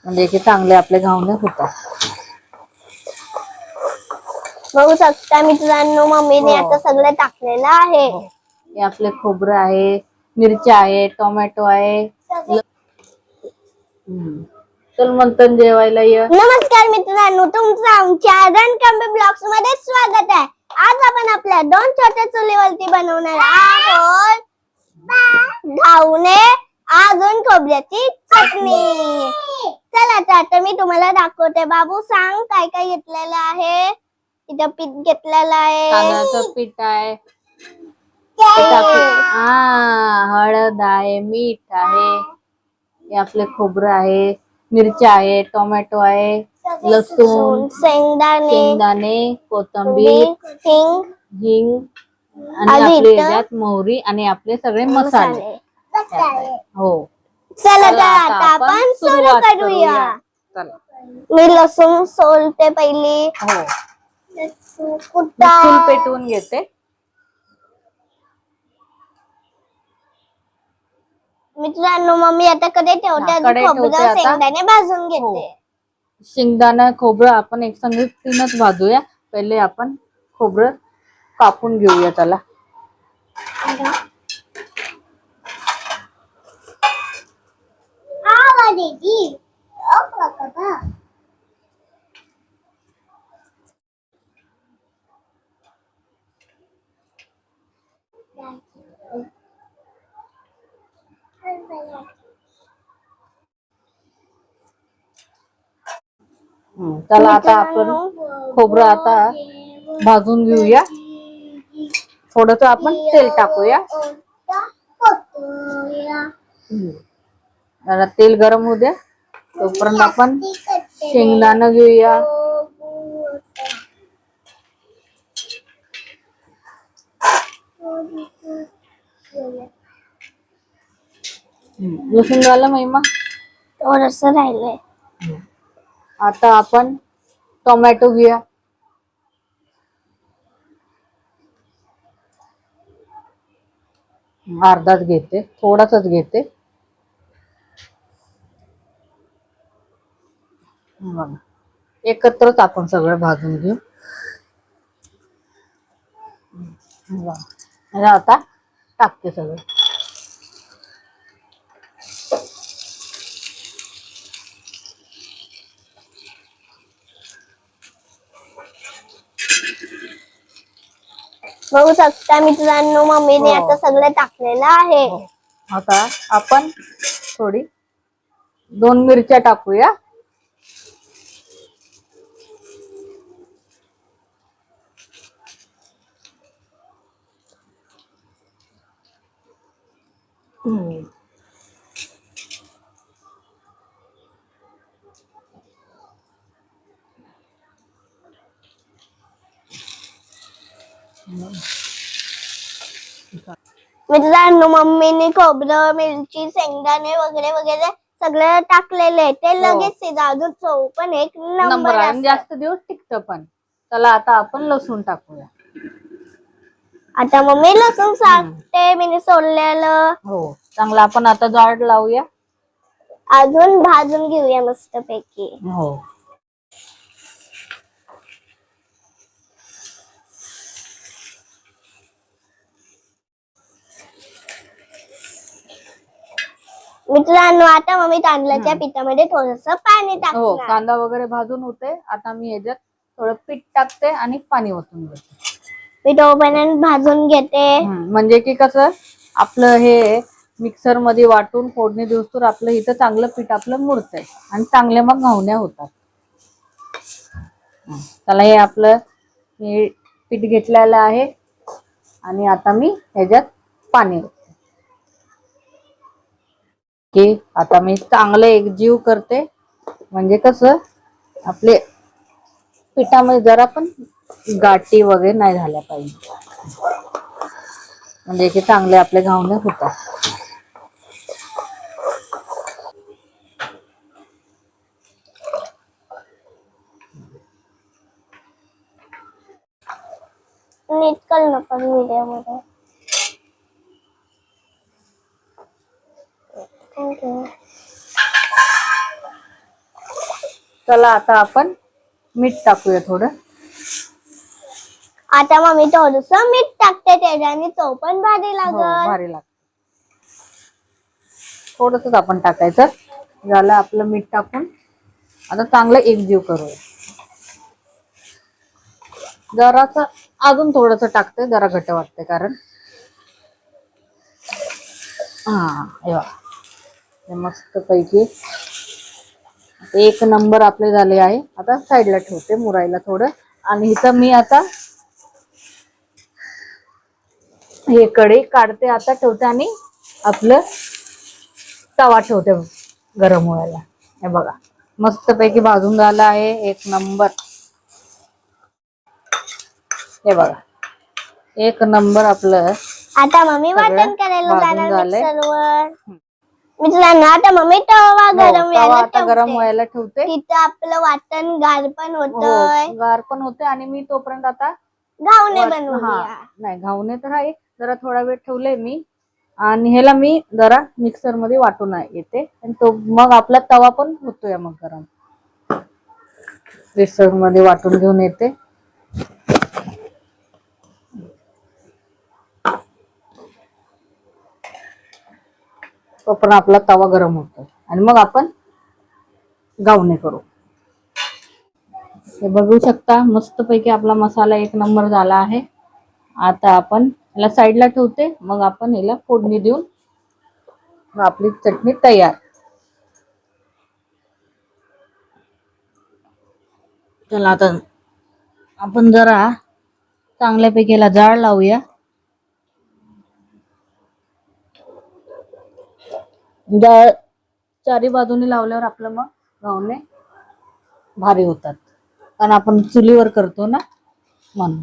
म्हणजे की चांगले आपले घावणे होतात. बघू शकता मित्रांनो, मम्मीने आता सगळं टाकलेलं आहे. हे आपले खोबरं आहे, मिरच्या आहे, टोमॅटो आहे. चल मंथन जेवायला ये. नमस्कार मित्रांनो, तुमचं आमच्या रणकंबे ब्लॉग्स मध्ये स्वागत आहे. आज आपण आपल्या 2 छोट्या चुलीवरती बनवणार आहोत घावणे अजून खोबऱ्याची चटणी. चला आता मी तुम्हाला दाखवते. बाबू सांग काय काय घेतलेलं आहे. इथं पीठ घेतलेलं आहे, तांदळाचं पीठ आहे, हळद आहे, मीठ आहे, हे आपले खोबरं आहे, मिरच्या आहे, टोमॅटो आहे, लसूण, शेंगदाणे, कोथिंबीर, हिंग आणि आपले यात मोहरी आणि आपले सगळे मसाले. हो, चला आता आपण सुरू करूया. मी लसूण सोलते पहिली. हो, चूल पेटवून घेते. मित्रांनो, मम्मी आता कढई ठेवते, खोबरं शेंगदाणे भाजून घेते. शेंगदाणा खोबरं आपण एक संगतीनच भाजूया. पहिले आपण खोबरं कापून घेऊया त्याला. त्याला आता आपण खोबरं आता भाजून घेऊया. थोडस आपण तेल टाकूया. जरा तेल गरम होऊ द्या. तोपर्यंत आपण शेंगदाणा घेऊया. लसूण झालं महिमा, थोडस राहिलंय. आता आपण टोमॅटो घेऊया. अर्धाच घेते, थोडासाच घेते. एकत्रच आपण सगळं भाजून घेऊ. आता टाकते सगळं. बघू शकता मित्रांनो, मम्मीने आता सगळं टाकलेलं आहे. आता आपण थोडी 2 मिरच्या टाकूया. मित्रांनो, मम्मीने खोबरं, मिरची, शेंगदाणे वगैरे वगैरे सगळं टाकलेलं आहे. ते लगेच शिजायचं, चव पण एक नंबर आणि जास्त दिवस टिकतं पण. चला आता आपण लसूण टाकूया. आता मम्मी लसूण साठते मी सोडलेलं. हो, चांगलं आपण आता जाड लावूया. अजून भाजून घेऊया मस्त पैकी. हो, मित्रांनो, आता मम्मी तांदळाच्या पिठामध्ये थोडस पाणी टाकते. हो, कांदा वगैरे भाजून होते. आता मी ह्याच्यात थोडं पीठ टाकते आणि पाणी ओतून घेते. पीठ ओपन भाजून घेते. म्हणजे की कसं आपलं हे मिक्सर मध्ये वाटून फोडणी देऊस्तोवर आपलं इथं चांगलं पीठ आपलं मुरतंय आणि चांगले मग घावण्या होतात. त्याला हे आपलं हे पीठ घेतलेलं आहे आणि आता मी ह्याच्यात पाणी की आता मी चांगलं एकजीव करते. म्हणजे कसं आपले पिठामध्ये जरा पण गाठी वगैरे नाही झाल्या पाहिजे. म्हणजे की चांगले आपले घावणे होतात. नीट कर ना पण व्हिडिओ मध्ये. थँक्यू. चला आता आपण मीठ टाकूया थोडं. आता मम्मी थोडस मीठ टाकते त्याच्याने चव पण भारी हो, लागल. भारी लागतं. थोडंसंच आपण टाकायचं. झालं आपलं मीठ टाकून. आता चांगलं एकजीव करूया. जरासं अजून थोडंसं टाकते, जरा घट्ट वाटते कारण हे बघा, हे मस्त पैकी एक नंबर आपले झाले आहे. आता साईडला ठेवते मुरायला थोडं. आणि इथं मी आता हे कढई काढते, आता ठेवते आणि आपलं तवा ठेवते गरम व्हायला. हे बघा मस्त पैकी भाजून झाला आहे, एक नंबर. हे बघा एक नंबर आपलं. आता मम्मी वाटण करायला भाजून जाणार झालंय. मिक्सरवर. मित्रांनो आता मम्मी तवा गरम तवा व्हायला आता गरम ठेवते. व्हायला ठेवते. तिथं आपलं वाटण गार पण होतंय. गार पण होते आणि मी तोपर्यंत आता घावणे बनवूया. नाही घावणे तर आहे, जरा थोडा वेळ ठेवले मी. आणि ह्याला मी जरा मिक्सर मध्ये वाटून येते आणि तो मग आपला तवा पण होतोय मग गरम. मिक्सर मध्ये वाटून घेऊन येते. तो पण आपला तवा गरम होतो आणि मग आपण घावणे करू. हे बघू शकता मस्त पैकी आपला मसाला एक नंबर झाला आहे. आता आपण याला साईडला ठेवते, मग आपण याला फोडणी देऊन आपली चटणी तयार. चला आता आपण जरा चांगल्यापैकी याला जाळ लावूया. जाळ चारी बाजूनी लावल्यावर आपलं मग घावणे भारी होतात, कारण आपण चुलीवर करतो ना म्हणून.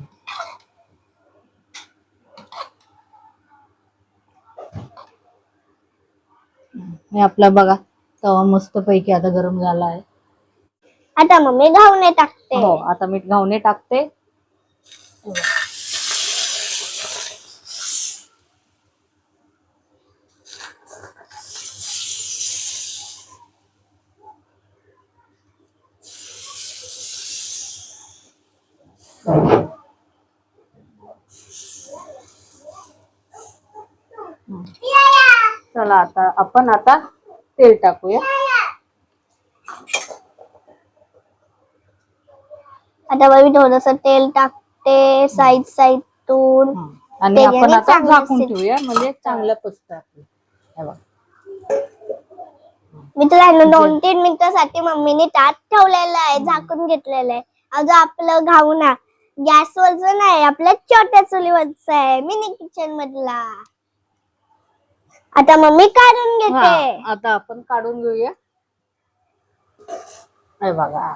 हे आपला बघा तवा मस्त पैकी आता गरम झाला आहे. आता मम्मी घावणे टाकते. हो, आता मी घावणे टाकते. चला आता आपण तेल टाकूया. आता मम्मी थोडस तेल टाकते साईडतून. आणि आपण आता झाकून ठेवूया, म्हणजे चांगलं पचतं आपलं. हे बघा मित्रांनो 2-3 मिनिटासाठी मम्मीने ताट ठेवलेलं आहे, झाकून घेतलेलं आहे. अजून आपलं घावणा गॅसवरच नाही, आपल्या छोट्या चुलीवरच आहे, मिनी किचन मधला. आता मम्मी काढून घेते. आता आपण काढून घेऊया. हे बघा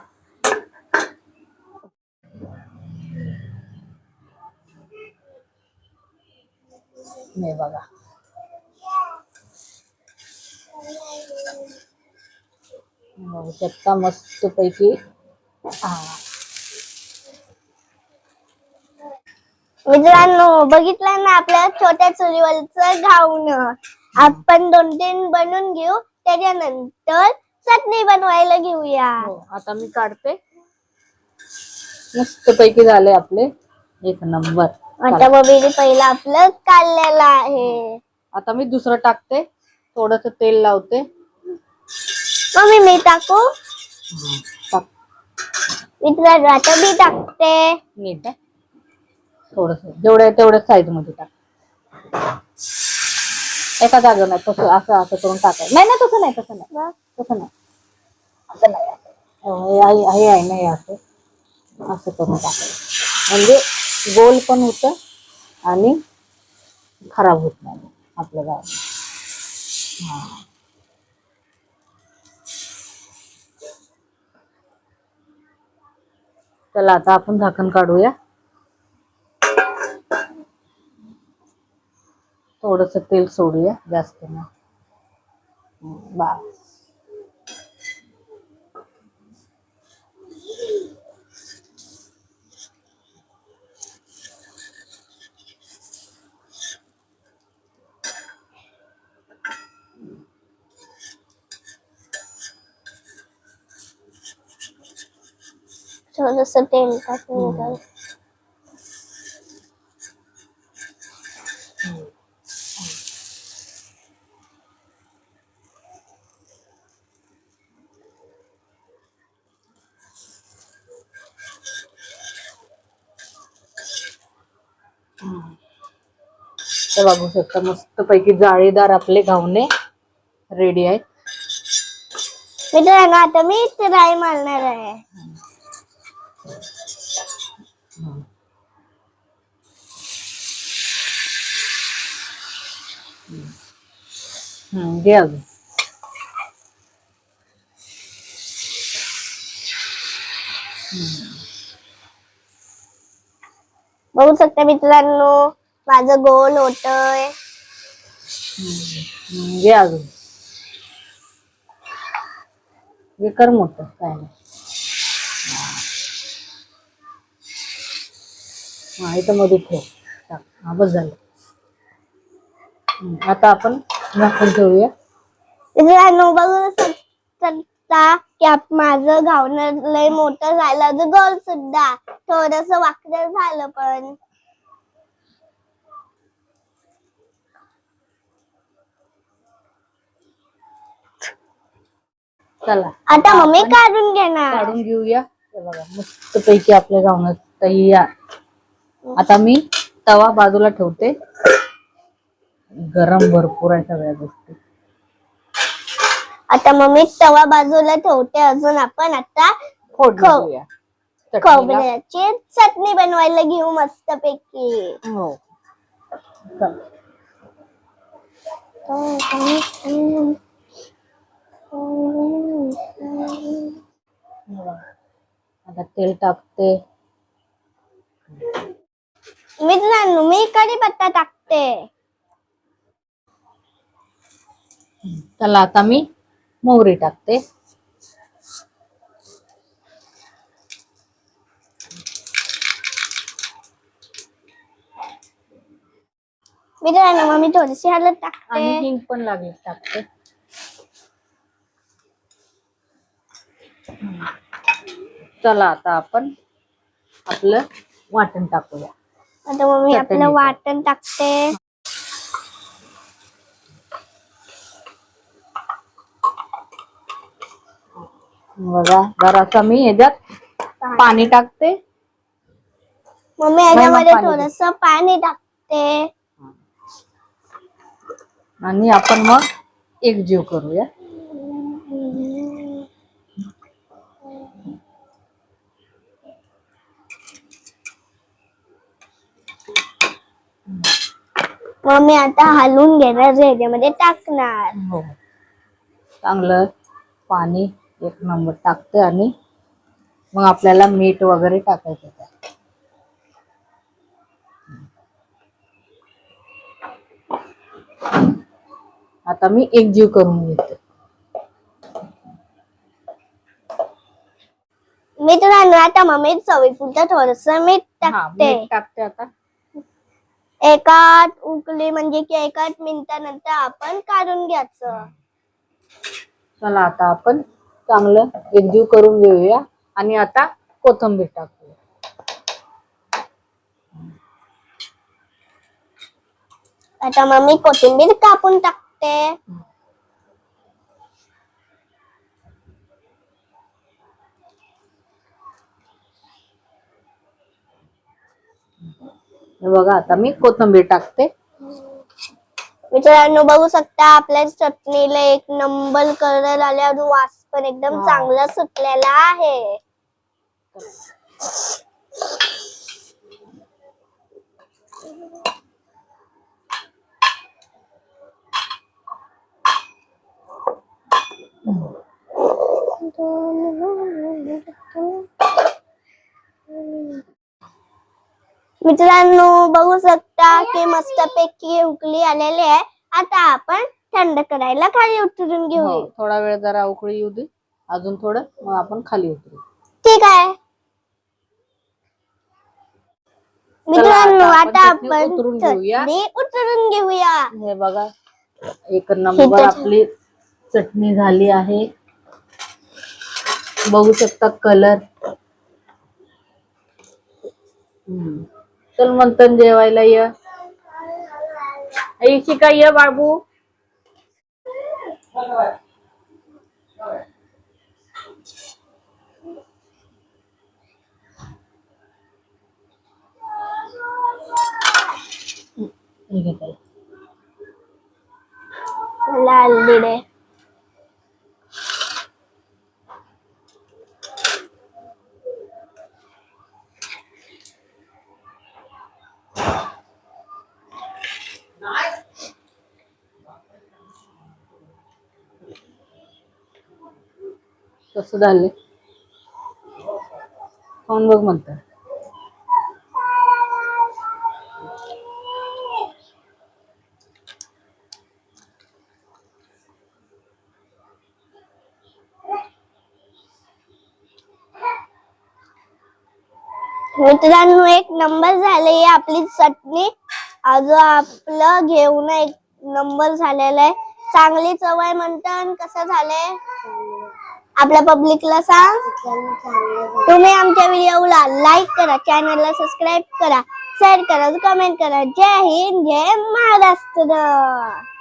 हे बघा बघू शकता मस्त पैकी. मित्रांनो बघितलं ना आपल्या छोट्या चुलीवरच घावणं. आपण 2-3 बनवून घेऊ, त्याच्यानंतर चटणी बनवायला घेऊया. आता मी काढते. मस्त पैकी झाले आपले एक नंबर. आता मम्मीने पहिला आपलं काढलेलं आहे. आता मी दुसरं टाकते, थोडस तेल लावते. मम्मी मी टाकू? टाक. मित्रांनो आता मी टाकते. नीट आहे, थोडस जेवढ्या तेवढ्या साईज मध्ये टाक. एका जागा नाही, तसं असं असं करून टाकायचं. नाही ना तसं नाही, तसं नाही, तसं नाही, असं नाही. हे आहे ना, असं असं करून टाकायचं, म्हणजे गोल पण होतं आणि खराब होत नाही आपलं गाव. चला आता आपण झाकण काढूया. थोडस तेल सोडूया, जास्त नाही. बस. थोडस तेल टाकून घ्यायचं. तर बघू शकता मस्त पैकी जाळीदार आपले घावणे रेडी आहेत. मित्रांनो आता मी राई मारणार आहे. घे अजून. बघू शकता मित्रांनो माझं गोल होतंय. घे अजून. हे कर मोठं काय नाही. हा इथं मध्ये ठेव. टाक. हा बस झालं. आता आपण झाकण ठेवूया. मित्रांनो बघू शकता की माझं घावणं लय मोठं झालं. अजून गोल सुद्धा थोडस वाकडं झालं पण. चला आता मम्मी आपण काढून घेणार. काढून घेऊया. हे बघा मस्त पैकी आपल्या घावणं तयार. आता मी तवा बाजूला ठेवते. गरम भरपूर आहे सगळ्या गोष्टी. आता मम्मी तवा बाजूला ठेवते. अजून आपण आता फोडणी देऊया. चटणीला. खोबऱ्याची चटणी बनवायला घेऊ मस्त पैकी. हो. चला. आता तेल टाकते. मित्रांनो मी कढीपत्ता टाकते. चला आता मी मोहरी टाकते. मित्रांनो मम्मी थोडीशी हळद आणि टाकते. हिंग पण लागली टाकते. चला आता आपण आपलं वाटण टाकूया. आता मम्मी आपलं चटणी. वाटण टाकते. बघा जरासा मी ह्याच्यात पाणी टाकते. मम्मी याच्यामध्ये पाणी थोडस पाणी टाकते. आणि आपण मग एकजीव करूया. मम्मी आता हलवून घेणार ह्याच्यामध्ये टाकणार. हो चांगलं पाणी एक नंबर टाकते आणि मग आपल्याला मीठ वगैरे टाकायचं त्यात. आता मी एकजीव करून घेते. मित्रांनो आता मम्मी चवीपुरतं थोडस मीठ हा टाकते. मीठ टाकते आता. एका उकळी म्हणजे की एका मिनिटानंतर आपण काढून घ्यायचं. चला आता आपण चांगलं एकजीव करून घेऊया आणि आता कोथिंबीर टाकूया. आता मम्मी कोथिंबीर कापून टाकते. हे बघा आता मी कोथिंबीर टाकते. मित्रांनो बघू शकता आपल्या चटणीला एक नंबर कलर आल्यावर वास पण एकदम वाव. चांगला सुटलेला आहे. मित्रांनो बघू शकता की मस्तपैकी उकळी आलेली आहे. आता आपण थंड करायला खाली उतरून घेऊ. हो, थोडा वेळ जरा उकळी येऊ दे. अजून थोडं मग आपण खाली उतरू. ठीक आहे मित्रांनो आता चटणी आपण उतरून घेऊया. चटणी उतरून घेऊया. हे बघा एक नंबर आपली चटणी झाली आहे. बघू शकता कलर चल मंथन जेवायला ये. शिका ये बाबू. लाल दिडे. कसं झालं खाऊन बघ म्हणतात. मित्रांनो, एक नंबर झाली आपली चटणी. अजून आपलं घेऊन एक नंबर झालेला आहे. चांगली चव आहे म्हणतात. कसं झालंय आपल्या पब्लिकला सांग. तुम्ही आमच्या व्हिडिओला लाईक करा, चॅनलला सबस्क्राईब करा, शेअर करा, कमेंट करा. जय हिंद, जय महाराष्ट्र.